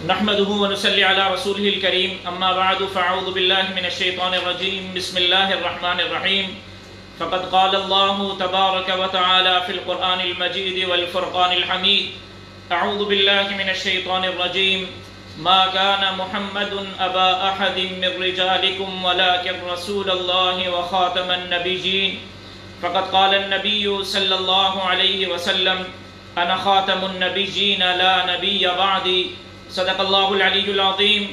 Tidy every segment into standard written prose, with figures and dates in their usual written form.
نحمده ونصلي على رسوله الكريم اما بعد فاعوذ بالله من الشيطان الرجيم بسم الله الرحمن الرحيم فقد قال الله تبارك وتعالى في القرآن المجيد والفرقان الحميد اعوذ بالله من الشيطان الرجيم ما كان محمد ابا احد من رجالكم ولكن رسول الله وخاتم النبيين فقد قال النبي صلى الله عليه وسلم انا خاتم النبيين لا نبي بعدي صدق الله العلي العظيم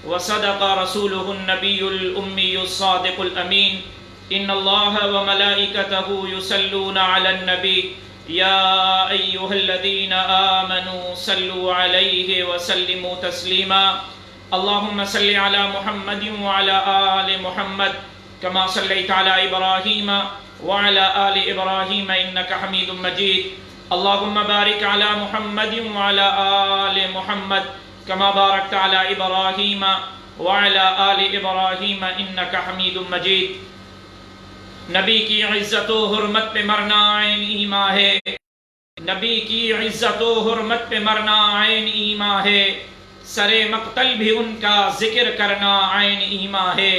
وصدق رسوله النبي الأمي الصادق الأمين إن الله وملائكته يصلون على النبي يا أيها الذين آمنوا صلوا عليه وسلموا تسليما اللهم صل على محمد وعلى آل محمد كما صليت على إبراهيم وعلى آل إبراهيم إنك حميد مجيد اللهم بارك على محمد وعلى آل محمد كما باركت على إبراهيم وعلى آل إبراهيم إنك حميد مجيد نبی کی عزت و حرمت پہ مرنا عین ایمان ہے، نبی کی عزت و حرمت پہ مرنا عین ایمان ہے، سر مقتل بھی ان کا ذکر کرنا عین ایمان ہے،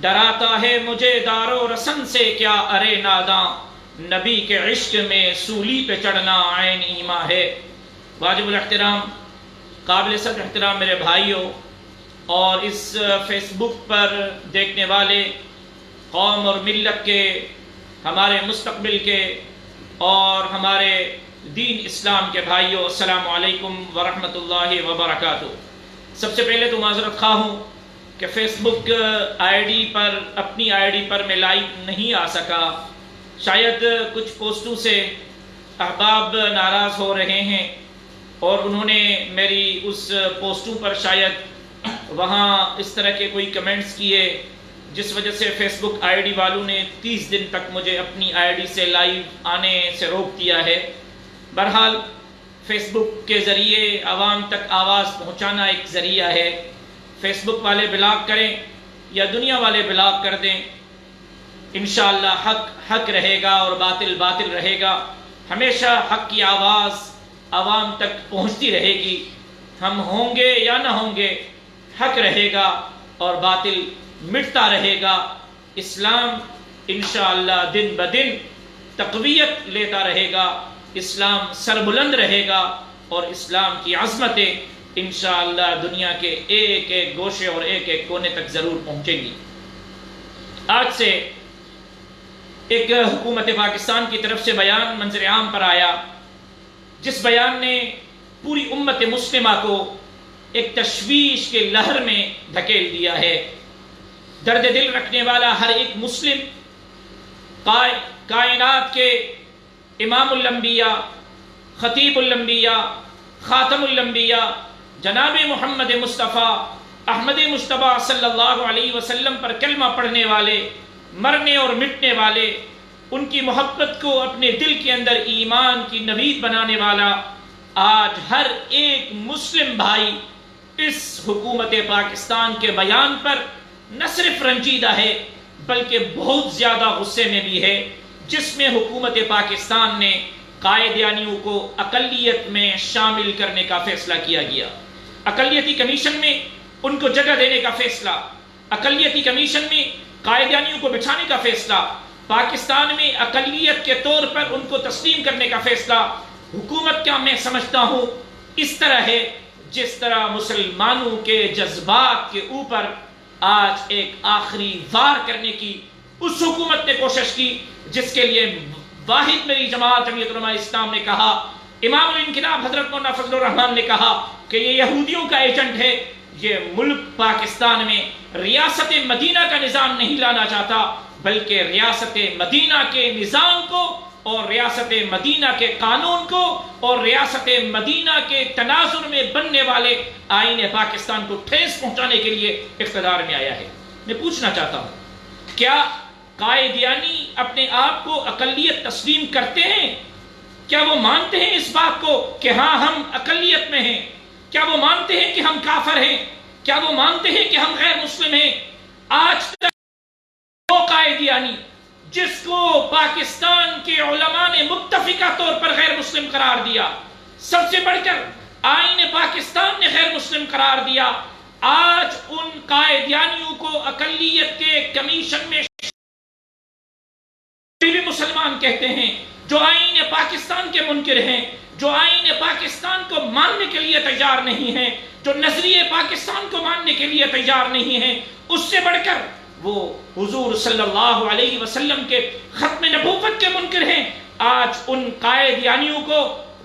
ڈراتا ہے مجھے دار و رسن سے کیا ارے ناداں، نبی کے عشق میں سولی پہ چڑھنا عین ایمان ہے۔ واجب الاحترام قابل صدر احترام میرے بھائیوں اور اس فیس بک پر دیکھنے والے قوم اور ملت کے، ہمارے مستقبل کے اور ہمارے دین اسلام کے بھائیوں، السلام علیکم ورحمۃ اللہ وبرکاتہ۔ سب سے پہلے تو معذرت خواہ ہوں کہ فیس بک آئی ڈی پر، اپنی آئی ڈی پر میں لائیو نہیں آ سکا، شاید کچھ پوسٹوں سے احباب ناراض ہو رہے ہیں اور انہوں نے میری اس پوسٹوں پر شاید وہاں اس طرح کے کوئی کمنٹس کیے جس وجہ سے فیس بک آئی ڈی والوں نے 30 دن تک مجھے اپنی آئی ڈی سے لائیو آنے سے روک دیا ہے۔ بہرحال فیس بک کے ذریعے عوام تک آواز پہنچانا ایک ذریعہ ہے، فیس بک والے بلاک کریں یا دنیا والے بلاک کر دیں، انشاءاللہ حق حق رہے گا اور باطل باطل رہے گا، ہمیشہ حق کی آواز عوام تک پہنچتی رہے گی، ہم ہوں گے یا نہ ہوں گے، حق رہے گا اور باطل مٹتا رہے گا۔ اسلام انشاءاللہ دن بدن تقویت لیتا رہے گا، اسلام سربلند رہے گا اور اسلام کی عظمتیں انشاءاللہ دنیا کے ایک ایک گوشے اور ایک ایک کونے تک ضرور پہنچیں گی۔ آج سے ایک حکومت پاکستان کی طرف سے بیان منظر عام پر آیا جس بیان نے پوری امت مسلمہ کو ایک تشویش کے لہر میں دھکیل دیا ہے۔ درد دل رکھنے والا ہر ایک مسلم کائنات کے امام الانبیاء، خطیب الانبیاء، خاتم الانبیاء جناب محمد مصطفیٰ احمد مجتبیٰ صلی اللہ علیہ وسلم پر کلمہ پڑھنے والے، مرنے اور مٹنے والے، ان کی محبت کو اپنے دل کے اندر ایمان کی نوید بنانے والا آج ہر ایک مسلم بھائی اس حکومت پاکستان کے بیان پر نہ صرف رنجیدہ ہے بلکہ بہت زیادہ غصے میں بھی ہے، جس میں حکومت پاکستان نے قائدیانیوں کو اقلیت میں شامل کرنے کا فیصلہ کیا گیا، اقلیتی کمیشن میں ان کو جگہ دینے کا فیصلہ، اقلیتی کمیشن میں قائدیانیوں کو بچھانے کا فیصلہ، پاکستان میں اقلیت کے طور پر ان کو تسلیم کرنے کا فیصلہ۔ حکومت کا میں سمجھتا ہوں اس طرح ہے جس طرح مسلمانوں کے جذبات کے اوپر آج ایک آخری وار کرنے کی اس حکومت نے کوشش کی، جس کے لیے واحد میری جماعت جمعیت علماء اسلام نے کہا، امام الانقلاب حضرت مولانا فضل الرحمان نے کہا کہ یہ یہودیوں کا ایجنٹ ہے، یہ ملک پاکستان میں ریاست مدینہ کا نظام نہیں لانا چاہتا بلکہ ریاست مدینہ کے نظام کو اور ریاست مدینہ کے قانون کو اور ریاست مدینہ کے تناظر میں بننے والے آئین پاکستان کو ٹھیس پہنچانے کے لیے اقتدار میں آیا ہے۔ میں پوچھنا چاہتا ہوں، کیا قائدیانی اپنے آپ کو اقلیت تسلیم کرتے ہیں؟ کیا وہ مانتے ہیں اس بات کو کہ ہاں ہم اقلیت میں ہیں؟ کیا وہ مانتے ہیں کہ ہم کافر ہیں؟ کیا وہ مانتے ہیں کہ ہم غیر مسلم ہیں؟ آج تک وہ قائدیانی جس کو پاکستان کے علماء نے متفقہ طور پر غیر مسلم قرار دیا، سب سے بڑھ کر آئین پاکستان نے غیر مسلم قرار دیا، آج ان قائدیانیوں کو اقلیت کے کمیشن میں بھی مسلمان کہتے ہیں، جو آئین پاکستان کے منکر ہیں، جو آئین پاکستان کو ماننے کے لیے تیار نہیں ہیں، جو نظریے پاکستان کو ماننے کے لیے تیار نہیں ہیں، اس سے بڑھ کر وہ حضور صلی اللہ علیہ وسلم کے ختم نبوت کے منکر ہیں۔ آج ان قائدیانیوں کو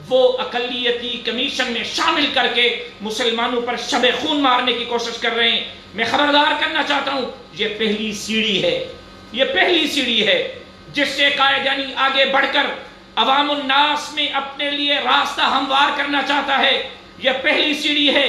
وہ اقلیتی کمیشن میں شامل کر کے مسلمانوں پر شب خون مارنے کی کوشش کر رہے ہیں۔ میں خبردار کرنا چاہتا ہوں، یہ پہلی سیڑھی ہے، یہ پہلی سیڑھی ہے جس سے قائدیانی آگے بڑھ کر عوام الناس میں اپنے لیے راستہ ہموار کرنا چاہتا ہے۔ یہ پہلی سیڑھی ہے۔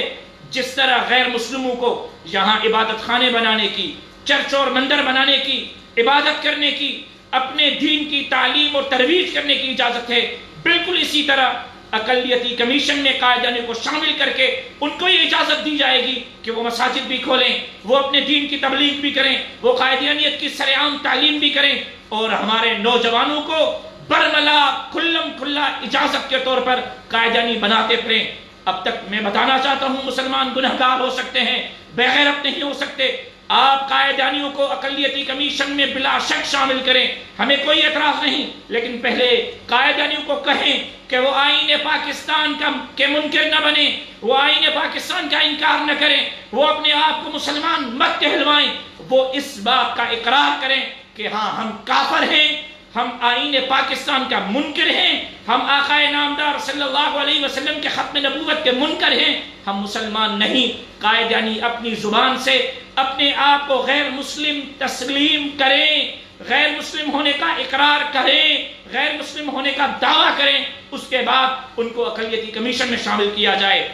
جس طرح غیر مسلموں کو یہاں عبادت خانے بنانے کی، چرچ اور مندر بنانے کی، عبادت کرنے کی، اپنے دین کی تعلیم اور ترویج کرنے کی اجازت ہے، بالکل اسی طرح اقلیتی کمیشن میں قائدیانی کو شامل کر کے ان کو یہ اجازت دی جائے گی کہ وہ مساجد بھی کھولیں، وہ اپنے دین کی تبلیغ بھی کریں، وہ قائدیانیت کی سرعام تعلیم بھی کریں، اور ہمارے نوجوانوں کو برملا کھلم کھلا اجازت کے طور پر قائدیانی بناتے پھریں۔ اب تک میں بتانا چاہتا ہوں، مسلمان گنہگار ہو سکتے ہیں، بے غیرت نہیں ہو سکتے۔ آپ قائدیانیوں کو اقلیتی کمیشن میں بلا شک شامل کریں، ہمیں کوئی اعتراض نہیں، لیکن پہلے قائدیانیوں کو کہیں کہ وہ آئین پاکستان کے منکر نہ بنیں، وہ آئین پاکستان کا انکار نہ کریں، وہ اپنے آپ کو مسلمان مت کہلوائیں، وہ اس بات کا اقرار کریں کہ ہاں ہم کافر ہیں، ہم آئین پاکستان کا منکر ہیں، ہم آقا نامدار صلی اللہ علیہ وسلم کے ختم نبوت کے منکر ہیں، ہم مسلمان نہیں۔ قائدیانی اپنی زبان سے اپنے آپ کو غیر مسلم تسلیم کریں، غیر مسلم ہونے کا اقرار کریں، غیر مسلم ہونے کا دعویٰ کریں، اس کے بعد ان کو اقلیتی کمیشن میں شامل کیا جائے۔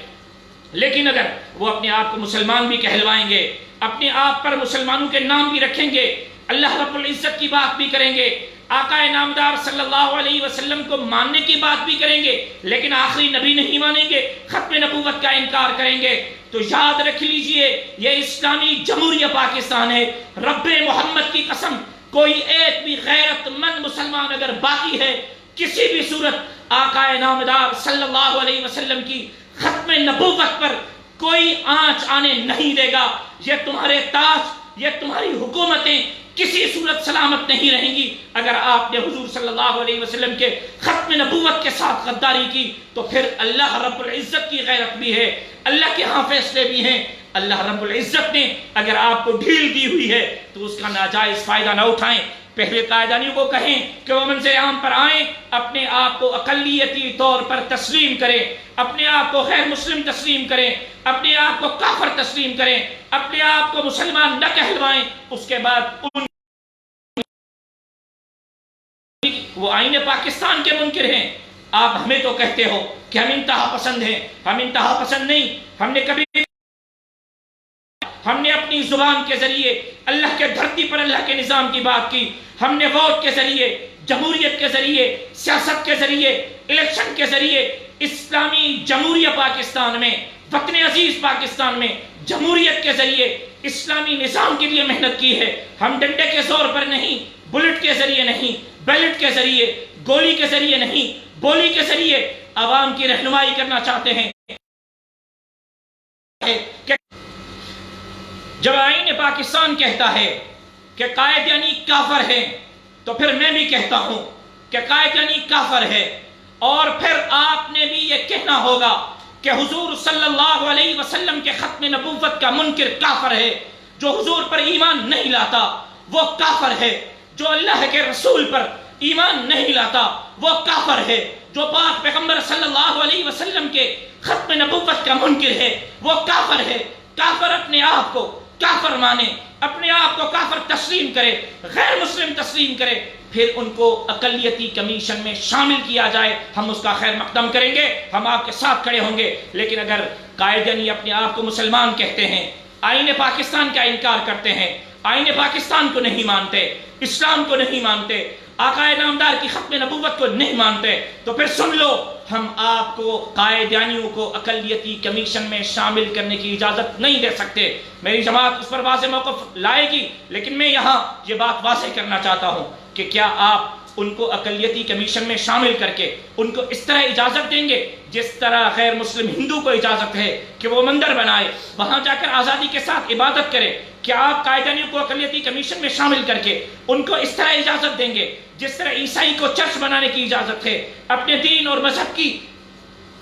لیکن اگر وہ اپنے آپ کو مسلمان بھی کہلوائیں گے، اپنے آپ پر مسلمانوں کے نام بھی رکھیں گے، اللہ رب العزت کی بات بھی کریں گے، آقا نامدار صلی اللہ علیہ وسلم کو ماننے کی بات بھی کریں گے، لیکن آخری نبی نہیں مانیں گے، ختم نبوت کا انکار کریں گے، تو یاد رکھ لیجئے یہ اسلامی جمہوریہ پاکستان ہے۔ رب محمد کی قسم، کوئی ایک بھی غیرت مند مسلمان اگر باقی ہے، کسی بھی صورت آقا نامدار صلی اللہ علیہ وسلم کی ختم نبوت پر کوئی آنچ آنے نہیں دے گا۔ یہ تمہارے تاج، یہ تمہاری حکومتیں کسی صورت سلامت نہیں رہیں گی۔ اگر آپ نے حضور صلی اللہ علیہ وسلم کے ختم نبوت کے ساتھ غداری کی تو پھر اللہ رب العزت کی غیرت بھی ہے، اللہ کے ہاں فیصلے بھی ہیں۔ اللہ رب العزت نے اگر آپ کو ڈھیل دی ہوئی ہے تو اس کا ناجائز فائدہ نہ اٹھائیں۔ پہلے قائدانیوں کو کہیں کہ وہ منظر عام پر آئیں، اپنے آپ کو اقلیتی طور پر تسلیم کریں، اپنے آپ کو غیر مسلم تسلیم کریں، اپنے آپ کو کافر تسلیم کریں، اپنے آپ کو مسلمان نہ کہلوائیں۔ اس کے بعد وہ آئین پاکستان کے منکر ہیں۔ آپ ہمیں تو کہتے ہو کہ ہم انتہا پسند ہیں، ہم انتہا پسند نہیں۔ ہم نے اپنی زبان کے ذریعے اللہ کے دھرتی پر اللہ کے نظام کی بات کی، ہم نے ووٹ کے ذریعے، جمہوریت کے ذریعے، سیاست کے ذریعے، الیکشن کے ذریعے اسلامی جمہوریہ پاکستان میں، وطن عزیز پاکستان میں جمہوریت کے ذریعے اسلامی نظام کے لیے محنت کی ہے۔ ہم ڈنڈے کے زور پر نہیں، بلٹ کے ذریعے نہیں، بیلٹ کے ذریعے، گولی کے ذریعے نہیں، بولی کے ذریعے عوام کی رہنمائی کرنا چاہتے ہیں۔ جب آئین پاکستان کہتا ہے کہ قائدیانی کافر ہے تو پھر میں بھی کہتا ہوں کہ قائدیانی کافر ہے، اور پھر آپ نے بھی یہ کہنا ہوگا کہ حضور صلی اللہ علیہ وسلم کے ختم نبوت کا منکر کافر ہے۔ جو حضور پر ایمان نہیں لاتا وہ کافر ہے، جو اللہ کے رسول پر ایمان نہیں لاتا وہ کافر ہے، جو پاک پیغمبر صلی اللہ علیہ وسلم کے ختم نبوت کا منکر ہے وہ کافر ہے۔ کافر اپنے آپ کو کافر مانے، اپنے آپ کو کافر تسلیم کرے، غیر مسلم تسلیم کرے، پھر ان کو اقلیتی کمیشن میں شامل کیا جائے، ہم اس کا خیر مقدم کریں گے، ہم آپ کے ساتھ کھڑے ہوں گے۔ لیکن اگر قائدیانی اپنے آپ کو مسلمان کہتے ہیں، آئین پاکستان کا انکار کرتے ہیں، آئین پاکستان کو نہیں مانتے، اسلام کو نہیں مانتے، آقا نامدار کی ختم نبوت کو نہیں مانتے، تو پھر سن لو، ہم آپ کو قائدیانیوں کو اقلیتی کمیشن میں شامل کرنے کی اجازت نہیں دے سکتے۔ میری جماعت اس پر واضح موقف لائے گی، لیکن میں یہاں یہ بات واضح کرنا چاہتا ہوں کہ کیا آپ ان کو اقلیتی کمیشن میں شامل کر کے ان کو اس طرح اجازت دیں گے جس طرح غیر مسلم ہندو کو اجازت ہے کہ وہ مندر بنائے، وہاں جا کر آزادی کے ساتھ عبادت کرے، کیا آپ قائدانیوں کو اقلیتی کمیشن میں شامل کر کے ان کو اس طرح اجازت دیں گے جس طرح عیسائی کو چرچ بنانے کی اجازت ہے، اپنے دین اور مذہب کی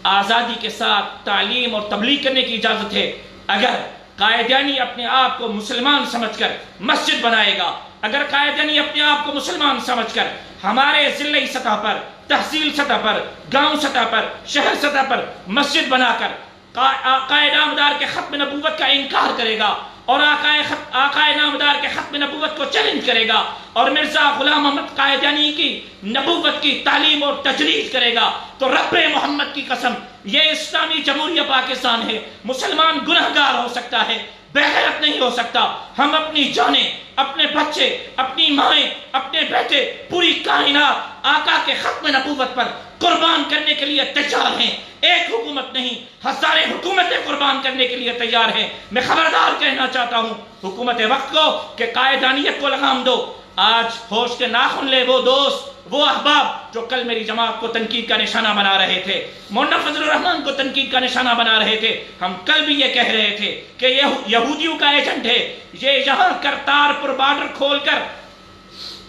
آزادی کے ساتھ تعلیم اور تبلیغ کرنے کی اجازت ہے؟ اگر قائدانی اپنے آپ کو مسلمان سمجھ کر مسجد بنائے گا، اگر قائدانی اپنے آپ کو مسلمان سمجھ کر ہمارے ضلعی سطح پر، تحصیل سطح پر، گاؤں سطح پر، شہر سطح پر مسجد بنا کر آقائے نامدار کے ختم نبوت کا انکار کرے گا اور آقائے نامدار کے ختم نبوت کو چیلنج کرے گا اور مرزا غلام احمد قائدانی کی نبوت کی تعلیم اور تجرید کرے گا، تو رب محمد کی قسم یہ اسلامی جمہوریہ پاکستان ہے، مسلمان گنہگار ہو سکتا ہے، بے غیرت نہیں ہو سکتا۔ ہم اپنی جانیں، اپنے بچے، اپنی مائیں، اپنے بیٹے، پوری کائنات آقا کے ختم نبوت پر قربان کرنے کے لیے تیار ہیں۔ ایک حکومت نہیں، ہزاریں حکومتیں قربان کرنے کے لیے تیار ہیں۔ میں خبردار کہنا چاہتا ہوں حکومت وقت کو کہ قائدانیت کو لگام دو۔ آج ہوش کے ناخن لے وہ دوست، وہ احباب جو کل میری جماعت کو تنقید کا نشانہ بنا رہے تھے، مولانا فضل الرحمان کو تنقید کا نشانہ بنا رہے تھے۔ ہم کل بھی یہ کہہ رہے تھے کہ یہ یہودیوں کا ایجنٹ ہے، یہ یہاں کرتارپور بارڈر کھول کر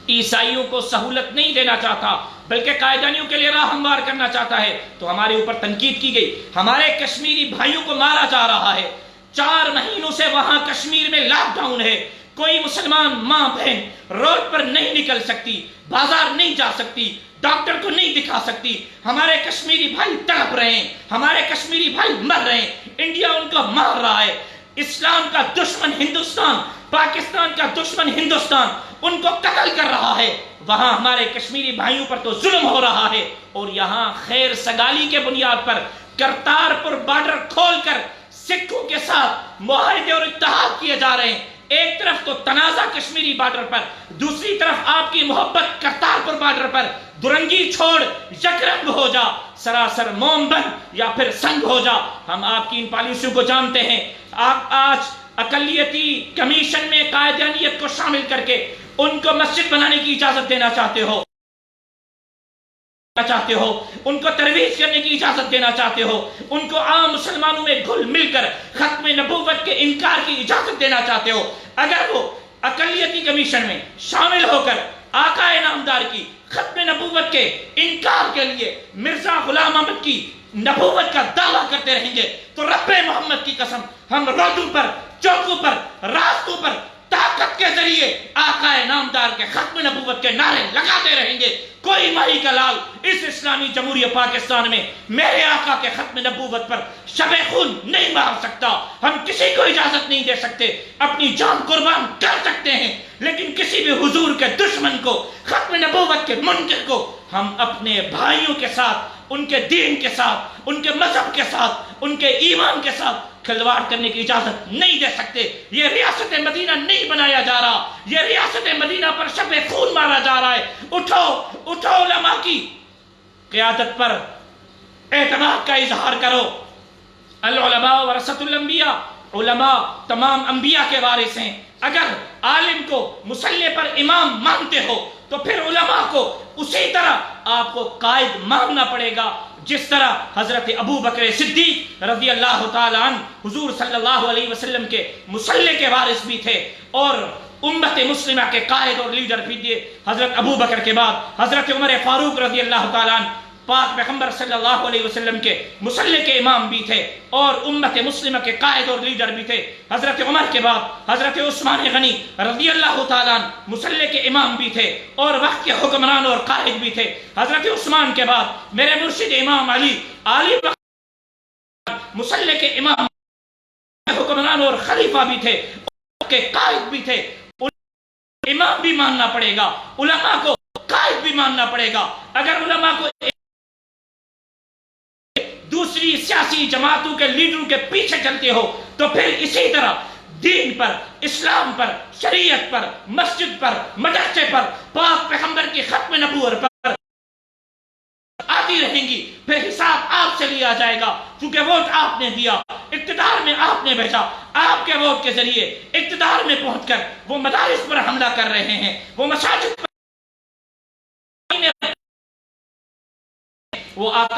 عیسائیوں کو سہولت نہیں دینا چاہتا بلکہ قائدانیوں کے لیے راہ ہموار کرنا چاہتا ہے۔ تو ہمارے اوپر تنقید کی گئی، ہمارے کشمیری بھائیوں کو مارا جا رہا ہے، 4 مہینوں سے وہاں کشمیر میں لاک ڈاؤن ہے، کوئی مسلمان ماں بہن روڈ پر نہیں نکل سکتی، بازار نہیں جا سکتی، ڈاکٹر کو نہیں دکھا سکتی۔ ہمارے کشمیری بھائی تڑپ رہے ہیں، ہمارے کشمیری بھائی مر رہے ہیں، انڈیا ان کو مار رہا ہے۔ اسلام کا دشمن ہندوستان، پاکستان کا دشمن ہندوستان ان کو قتل کر رہا ہے، وہاں ہمارے کشمیری بھائیوں پر تو ظلم ہو رہا ہے، اور یہاں خیر سگالی کے بنیاد پر کرتارپور بارڈر کھول کر سکھوں کے ساتھ معاہدے اور اتحاد کیے جا رہے ہیں۔ ایک طرف تو تنازع کشمیری بارڈر پر، دوسری طرف آپ کی محبت کرتارپور بارڈر پر۔ درنگی چھوڑ، یک رنگ ہو جا، سراسر موم بن یا پھر سنگ ہو جا۔ ہم آپ کی ان پالیسیوں کو جانتے ہیں۔ آپ آج اقلیتی کمیشن میں قائدانیت کو شامل کر کے ان کو مسجد بنانے کی اجازت دینا چاہتے ہو، ان کو ترویج کرنے کی اجازت دینا چاہتے ہو، ان کو عام مسلمانوں میں گھل مل کر ختم نبوت کے انکار کی اجازت دینا چاہتے ہو۔ اگر وہ اقلیتی کمیشن میں شامل ہو کر آقا نامدار کی ختم نبوت کے انکار کے لیے مرزا غلام احمد کی نبوت کا دعویٰ کرتے رہیں گے تو رب محمد کی قسم ہم روڈوں پر، چوکوں پر، راستوں پر طاقت کے ذریعے آقا نامدار کے ختم نبوت کے نعرے لگاتے رہیں گے۔ کوئی مائی کا لال اس اسلامی جمہوریہ پاکستان میں میرے آقا کے ختم نبوت پر شب خون نہیں مار سکتا۔ ہم کسی کو اجازت نہیں دے سکتے، اپنی جان قربان کر سکتے ہیں، لیکن کسی بھی حضور کے دشمن کو، ختم نبوت کے منکر کو ہم اپنے بھائیوں کے ساتھ، ان کے دین کے ساتھ، ان کے مذہب کے ساتھ، ان کے ایمان کے ساتھ کھلواڑ کرنے کی اجازت نہیں دے سکتے۔ یہ ریاست مدینہ نہیں بنایا جا رہا، یہ ریاست مدینہ پر شب خون مارا جا رہا ہے۔ اٹھو علماء کی قیادت پر اعتماد کا اظہار کرو۔ العلماء ورثۃ الانبیاء، علماء تمام انبیاء کے وارث ہیں۔ اگر عالم کو مصلی پر امام مانتے ہو تو پھر علماء کو اسی طرح آپ کو قائد ماننا پڑے گا، جس طرح حضرت ابو بکر صدیق رضی اللہ تعالیٰ عنہ حضور صلی اللہ علیہ وسلم کے مصلی کے وارث بھی تھے اور امت مسلمہ کے قائد اور لیڈر بھی تھے۔ حضرت ابو بکر کے بعد حضرت عمر فاروق رضی اللہ تعالیٰ عنہ پاک پیغمبر صلی اللہ علیہ وسلم کے مصلی کے امام بھی تھے اور امت مسلمہ کے قائد اور لیڈر بھی تھے۔ حضرت عمر کے بعد حضرت عثمان غنی رضی اللہ تعالیٰ عنہ مصلی کے امام بھی تھے اور وقت کے حکمران اور قائد بھی تھے۔ حضرت عثمان کے بعد میرے مرشد امام علی مصلی کے امام، حکمران اور خلیفہ بھی تھے، کے قائد بھی تھے۔ امام بھی ماننا پڑے گا، علماء کو قائد بھی ماننا پڑے گا۔ اگر علماء کو دوسری سیاسی جماعتوں کے لیڈروں کے پیچھے چلتے ہو تو پھر اسی طرح دین پر، اسلام پر، شریعت پر، مسجد پر، مدرسے پر، پاک پیغمبر کی ختم نبوت پر آتی رہیں گی۔ پھر حساب آپ سے لیا جائے گا، کیونکہ ووٹ آپ نے دیا، اقتدار میں آپ نے بھیجا۔ آپ کے ووٹ کے ذریعے اقتدار میں پہنچ کر وہ مدارس پر حملہ کر رہے ہیں، وہ مساجد پر وہ آقا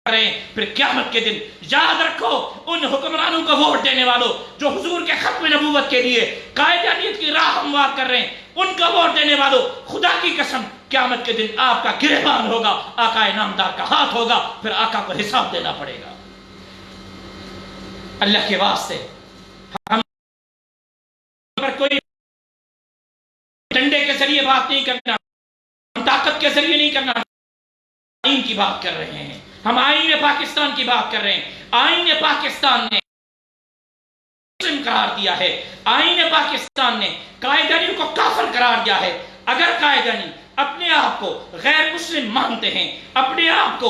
کریں. پھر قیامت کے دن یاد رکھو ان حکمرانوں کو ووٹ دینے والوں جو حضور کے ختم نبوت کے لیے قائدانیت کی راہ ہموار کر رہے ہیں، ان کا ووٹ دینے والوں، خدا کی قسم قیامت کے دن آپ کا گریبان ہوگا، آقا نامدار کا ہاتھ ہوگا، پھر آقا کو حساب دینا پڑے گا. اللہ کے واسطے ہم پر کوئی ڈنڈے کے ذریعے بات نہیں کرنا، ہم طاقت کے ذریعے نہیں کرنا، آئین کی بات کر رہے ہیں. ہم آئین پاکستان کی بات کر رہے ہیں. آئین پاکستان نے مسلم قرار دیا ہے، آئین پاکستان نے قائدانیوں کو کافر قرار دیا ہے. اگر قائدانی اپنے آپ کو غیر مسلم مانتے ہیں، اپنے آپ کو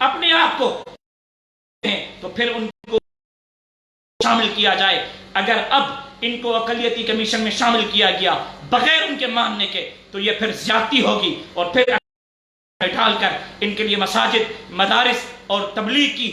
اپنے آپ کو تو پھر ان کو شامل کیا جائے. اگر اب ان کو اقلیتی کمیشن میں شامل کیا گیا بغیر ان کے ماننے کے تو یہ پھر زیادتی ہوگی، اور پھر ڈال کر ان کے لیے مساجد، مدارس اور تبلیغ کی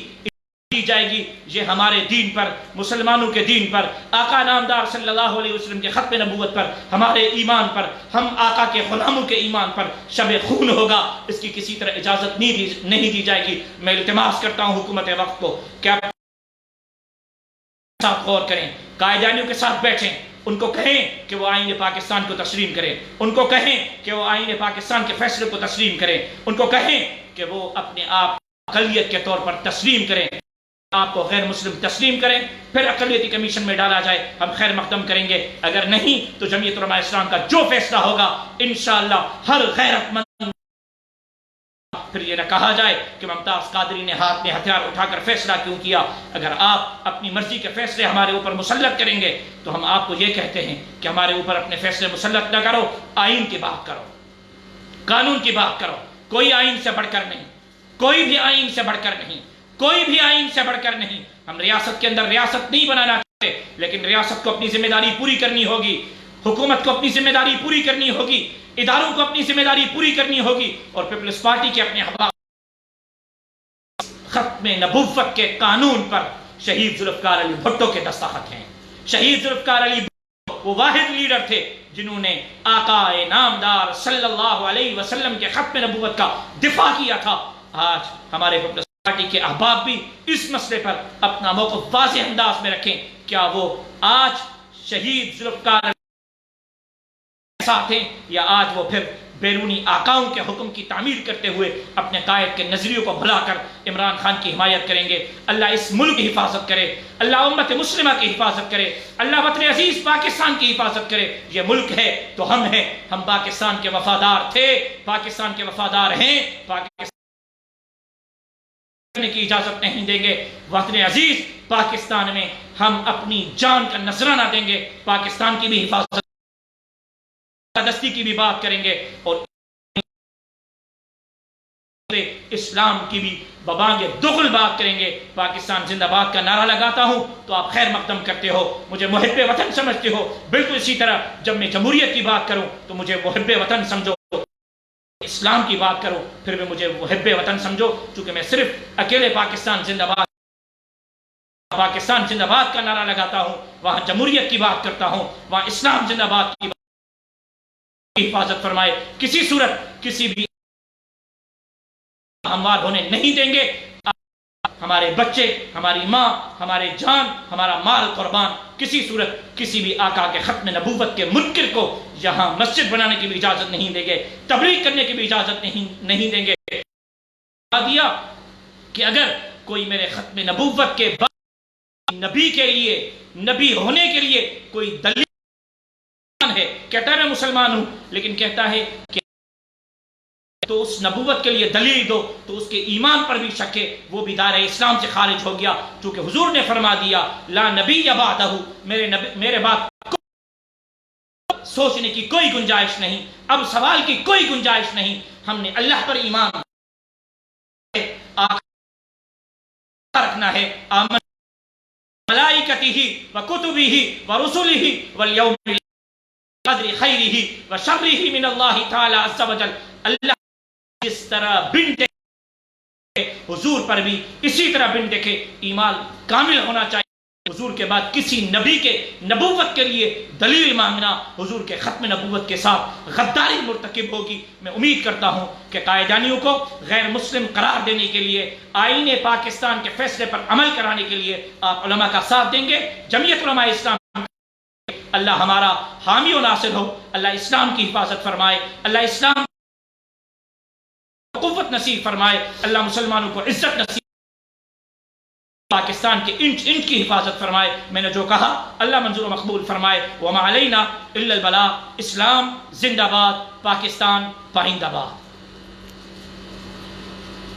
دی جائے گی. یہ ہمارے دین پر، مسلمانوں کے دین پر، آقا نامدار صلی اللہ علیہ وسلم کے ختم نبوت پر، ہمارے ایمان پر، ہم آقا کے غلاموں کے ایمان پر شب خون ہوگا. اس کی کسی طرح اجازت نہیں دی جائے گی. میں التماس کرتا ہوں حکومت وقت کو کہ آپ ساتھ غور کریں، قائدانیوں کے ساتھ بیٹھیں، ان کو کہیں کہ وہ آئین پاکستان کو تسلیم کریں، ان کو کہیں کہ وہ آئین پاکستان کے فیصلے کو تسلیم کریں، ان کو کہیں کہ وہ اپنے آپ اقلیت کے طور پر تسلیم کریں، آپ کو غیر مسلم تسلیم کریں، پھر اقلیتی کمیشن میں ڈالا جائے. ہم خیر مقدم کریں گے. اگر نہیں تو جمعیت علماء اسلام کا جو فیصلہ ہوگا انشاءاللہ ہر غیرت مند، پھر یہ نہ کہا جائے کہ ممتاز قادری نے ہاتھ میں ہتھیار اٹھا کر فیصلہ کیوں کیا. اگر آپ اپنی مرضی کے فیصلے ہمارے اوپر مسلط کریں گے تو ہم آپ کو یہ کہتے ہیں کہ ہمارے اوپر اپنے فیصلے مسلط نہ کرو، آئین کی بات کرو، قانون کی بات کرو. کوئی آئین سے بڑھ کر نہیں، کوئی بھی آئین سے بڑھ کر نہیں، کوئی بھی آئین سے بڑھ کر نہیں. ہم ریاست کے اندر ریاست نہیں بنانا چاہتے، لیکن ریاست کو اپنی ذمہ داری پوری کرنی ہوگی، حکومت کو اپنی ذمہ داری پوری کرنی ہوگی، اداروں کو اپنی ذمہ داری پوری کرنی ہوگی. اور پیپلز پارٹی کے اپنے احباب ختم نبوت کے قانون پر شہید ذوالفقار علی بھٹو کے دستخط ہیں. شہید ذوالفقار علی بھٹو وہ واحد لیڈر تھے جنہوں نے آقا نامدار صلی اللہ علیہ وسلم کے ختم نبوت کا دفاع کیا تھا. آج ہمارے پیپلز پارٹی کے احباب بھی اس مسئلے پر اپنا موقف واضح انداز میں رکھیں. کیا وہ آج شہید ذوالفقار ساتھ ہیں، یا آج وہ پھر بیرونی آقاؤں کے حکم کی تعمیر کرتے ہوئے اپنے قائد کے نظریوں کو بھلا کر عمران خان کی حمایت کریں گے. اللہ اس ملک کی حفاظت کرے، اللہ امت مسلمہ کی حفاظت کرے، اللہ وطن عزیز پاکستان کی حفاظت کرے. یہ ملک ہے تو ہم ہیں، ہم پاکستان کے وفادار تھے، پاکستان کے وفادار ہیں، پاکستان کی اجازت نہیں دیں گے. وطن عزیز پاکستان میں ہم اپنی جان کا نذرانہ دیں گے، پاکستان کی بھی حفاظت دستی کی بھی بات کریں گے، اور اسلام کی بھی ببانگ دغل بات کریں گے. پاکستان زندہ باد کا نعرہ لگاتا ہوں تو آپ خیر مقدم کرتے ہو، مجھے محب وطن سمجھتے ہو. بالکل اسی طرح جب میں جمہوریت کی بات کروں تو مجھے محب وطن سمجھو، اسلام کی بات کرو پھر بھی مجھے محب وطن سمجھو. چونکہ میں صرف اکیلے پاکستان زندہ باد کا نعرہ لگاتا ہوں، وہاں جمہوریت کی بات کرتا ہوں، وہاں اسلام زندہ باد کی حفاظت فرمائے. کسی صورت کسی بھی ہموار ہونے نہیں دیں گے. ہمارے بچے، ہماری ماں، ہمارے جان، ہمارا مال قربان. کسی صورت کسی بھی آقا کے ختم نبوت کے منکر کو یہاں مسجد بنانے کی بھی اجازت نہیں دیں گے، تبلیغ کرنے کی بھی اجازت نہیں دیں گے. دیا کہ اگر کوئی میرے ختم نبوت کے بعد نبی کے لیے، نبی ہونے کے لیے کوئی دلیل ہے، کہتا ہے میں مسلمان ہوں، لیکن کہتا ہے کہ تو اس نبوت کے لیے دلیل دو، تو اس کے ایمان پر بھی شک ہے، وہ بھی دائرہ اسلام سے خارج ہو گیا. چونکہ حضور نے فرما دیا لا نبی بعدہ، میرے بعد سوچنے کی کوئی گنجائش نہیں، اب سوال کی کوئی گنجائش نہیں. ہم نے اللہ پر ایمان رکھنا ہے. آمن ملائکتہ وکتبہ ورسلہ والیوم قدر خیرہ وشرہ من اللہ تعالی عز وجل. اللہ جس طرح بن دیکھے حضور پر بھی اسی طرح بن دیکھے. ایمان کامل ہونا چاہیے. حضور کے بعد کسی نبی کے نبوت کے لیے دلیل مانگنا حضور کے ختم نبوت کے ساتھ غداری مرتکب ہوگی۔ میں امید کرتا ہوں کہ قائدانیوں کو غیر مسلم قرار دینے کے لیے، آئین پاکستان کے فیصلے پر عمل کرانے کے لیے آپ علماء کا ساتھ دیں گے۔ جمعیت علماء اسلام، اللہ ہمارا حامی و ناصر ہو، اللہ اسلام کی حفاظت فرمائے، اللہ اسلام کو قوت نصیب فرمائے، اللہ مسلمانوں کو عزت نصیب، پاکستان کے انچ انچ کی حفاظت فرمائے۔ میں نے جو کہا اللہ منظور و مقبول فرمائے۔ وما علینا الا البلاغ۔ اسلام زندہ باد، پاکستان پائندہ باد۔